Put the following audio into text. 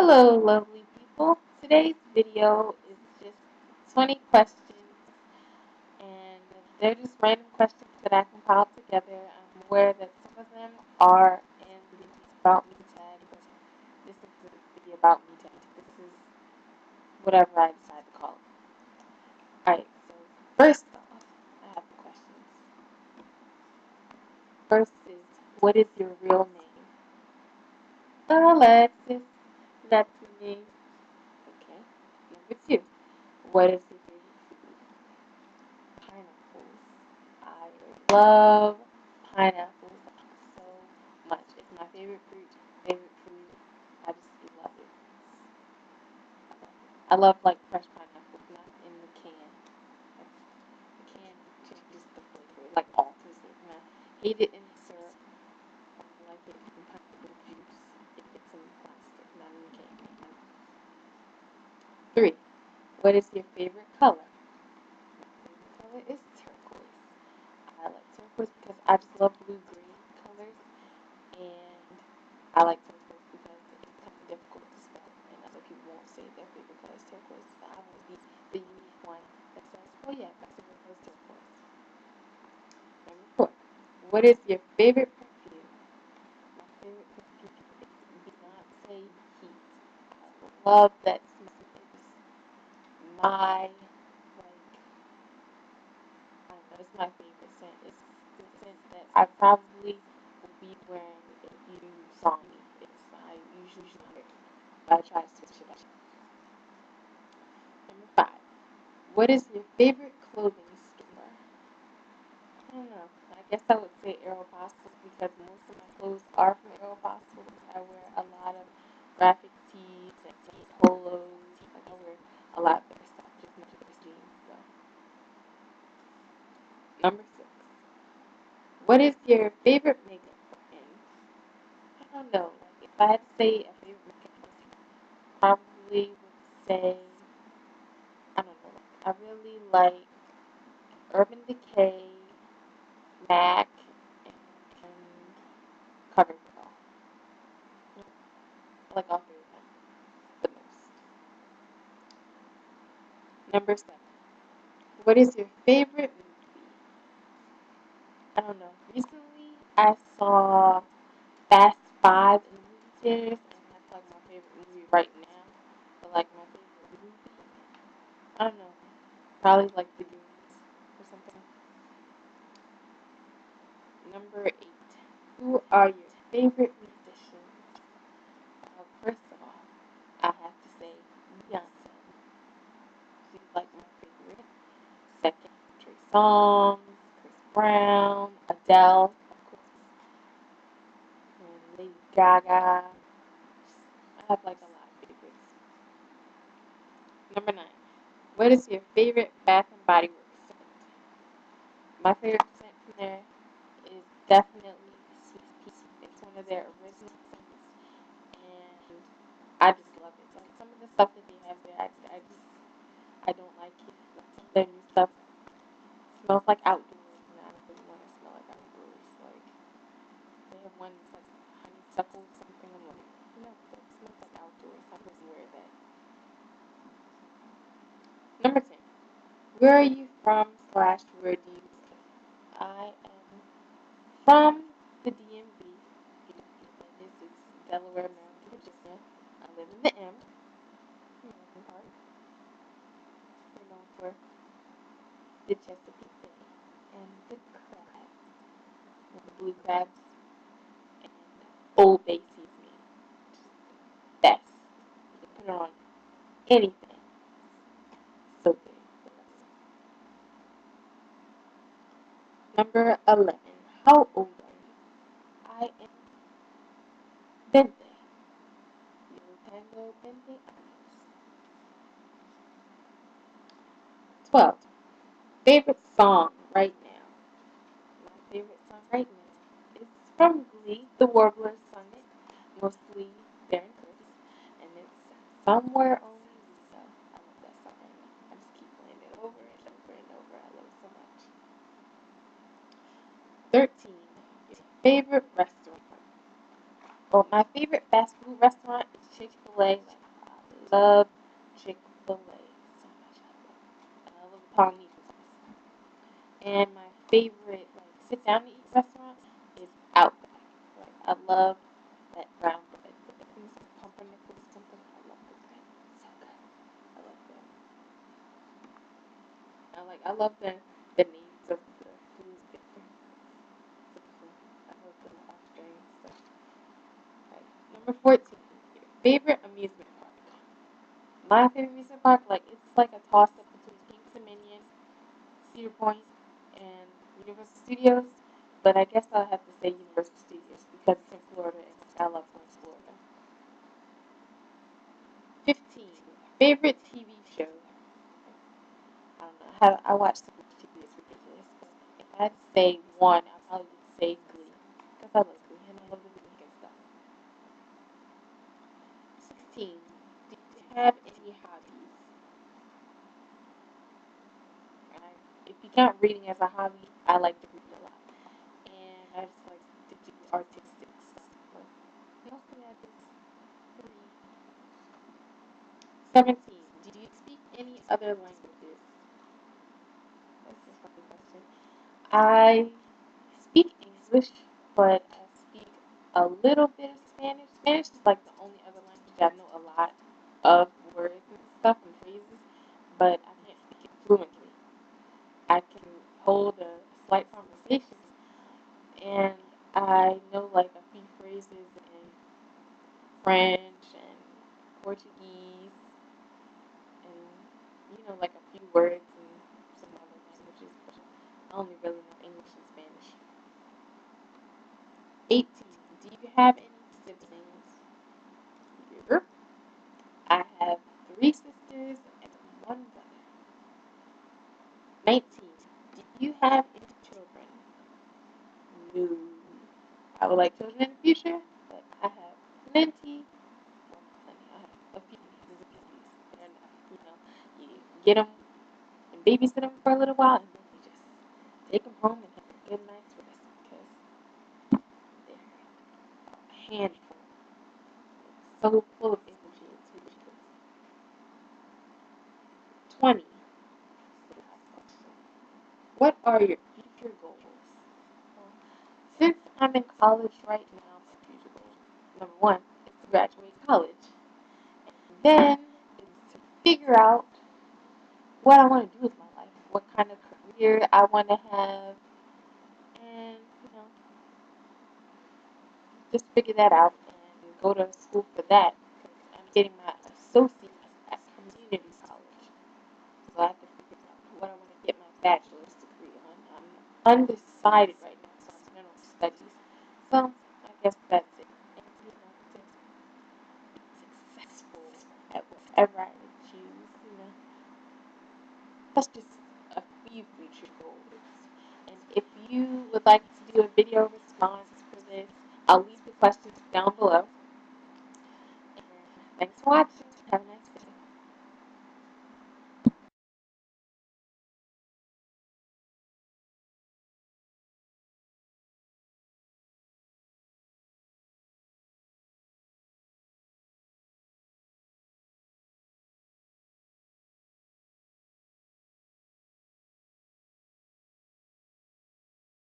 Hello, lovely people. Today's video is just 20 questions, and they're just random questions that I compiled together. I'm aware that some of them are in the About Me tag, but this isn't the About Me tag. This is whatever I decide to call it. Alright, so first off, I have the questions. First is, what is your real name? Alexis. That's your name. Okay. Number two, what is your favorite food? Pineapples. I love pineapples so much. It's my favorite fruit, favorite food. I just love it. I love like fresh pineapples, not in the can. Like, the can changes the flavor, like alters it. And I hate it in syrup. I like it in pineapple juice if it's in plastic, not in the can. Three. What is your favorite color? My favorite color is turquoise. I like turquoise because I just love blue-green colors, and I like turquoise because it's kind of difficult to spell, and other people won't say their favorite color is turquoise. So I want to be the unique one that says, "Oh yeah, my favorite color is turquoise." Number four. What is your favorite perfume? My favorite perfume is Beyonce Heat. I love that smell. It's my like I don't know, it's my favorite scent. It's the scent that I probably would be wearing if you saw me. It's I usually wear it, but I try to switch it up. Number five. What is your favorite clothing store? I don't know. I guess I would say Aeropostale because most of my clothes are from Aeropostale. I wear a lot of graphic tees and polos. Like I wear a lot of their stuff, just not just jeans. So number six. What is your favorite makeup brand? I don't know. Like if I had to say a favorite makeup brand, probably would say I don't know. I really like Urban Decay, MAC, and CoverGirl. I like all three of them the most. Number seven. What is your favorite movie? I don't know. Recently, I saw Fast Five in the movie theaters, and that's like my favorite movie right now. But like my favorite movie, I don't know. Probably like The Goonies or something. Number eight. Who are your favorite musicians? First of all, I have to say Beyonce. She's like my favorite. Second, Trey Songz, Chris Brown, Adele, of course, and Lady Gaga. I have like a lot of favorites. Number nine. What is your favorite Bath and Body Works scent? My favorite scent from there is definitely Sweet Pea. It's one of their original scents, and I just love it. Like some of the stuff that they have there, I don't like it. Like some of their new stuff smells like outdoors, and I don't really want to smell like outdoors. Like they have one that's like honeysuckle something. I'm like, no, that smells like outdoors. I wouldn't wear that. Number 10. Where are you from slash where do you live? I am from the DMV. If you don't know what that is, it's Delaware, Maryland, Virginia. I live in the M, American part. We're known for the Chesapeake Bay and the crabs, and the blue crabs, and Old Bay seasoning. Best. You can put it on anything. So good. Number 11. How old are you? I am 20. Yo tengo 20 años. 12. Favorite song right now? My favorite song right now is from Glee. The Warblers sung it, mostly Darren Criss, and it's Somewhere Only We Know. I love that song right now. I just keep playing it over and over and over. I love it so much. 13. Your favorite restaurant? Well, my favorite fast food restaurant is Chick-fil-A. Like, I love Chick-fil-A so much. I love the Polynesian spice. And my favorite like sit down to eat restaurant is Outback. Like I love that brown bread. I think it's pumpernickel or something. I love the bread. So good. I love that. I love the names of the foods different. So cool. I love the Australian stuff. Right. Number 14. Your favorite amusement park. My favorite amusement park, like it's like a toss up between Kings Dominion, Cedar Point, and Universal Studios. But I guess I'll have to say Universal Studios because it's in Florida and I love going to Florida. 15. Favorite TV show. I don't know. I watch so much TV, it's ridiculous. But if I had to say one, I probably would say Glee. Because I love Glee and I love the music and stuff. 16. Do you have any hobbies? If you count reading as a hobby, I like to read a lot. And I just like to do artistic stuff. But mostly I just read. 17. Do you speak any other languages? That's a funny question. I speak English, but I speak a little bit of Spanish. Spanish is like the only other language that I know a lot of words and stuff and phrases, but I can't speak it fluently. I can hold a slight conversation, and I know like a few phrases in French and Portuguese, and like a few words in some other languages, but I only really know English and Spanish. 18. Do you have any siblings? Here. I have three sisters and one brother. 19. Do you have any children? No. I would like children in the future, but I have plenty. Well, not plenty. I have a few nieces and nephews. They're enough. You get them and babysit them for a little while, and then you just take them home and have a good night's rest because they're a handful. So full of energy. It's ridiculous. 20. What are your future goals? Well, since I'm in college right now, my future goal, number one, is to graduate college. And then is to figure out what I want to do with my life, what kind of career I want to have, and, just figure that out and go to school for that because I'm getting my associates at community college. So I have to figure out what I want to get my bachelor's degree on. I'm undecided right now, so I'm general studies. So I guess that's it. And to be successful at whatever I choose. That's just a few future goals. And if you would like to do a video response for this, I'll leave the questions down below. And thanks for watching.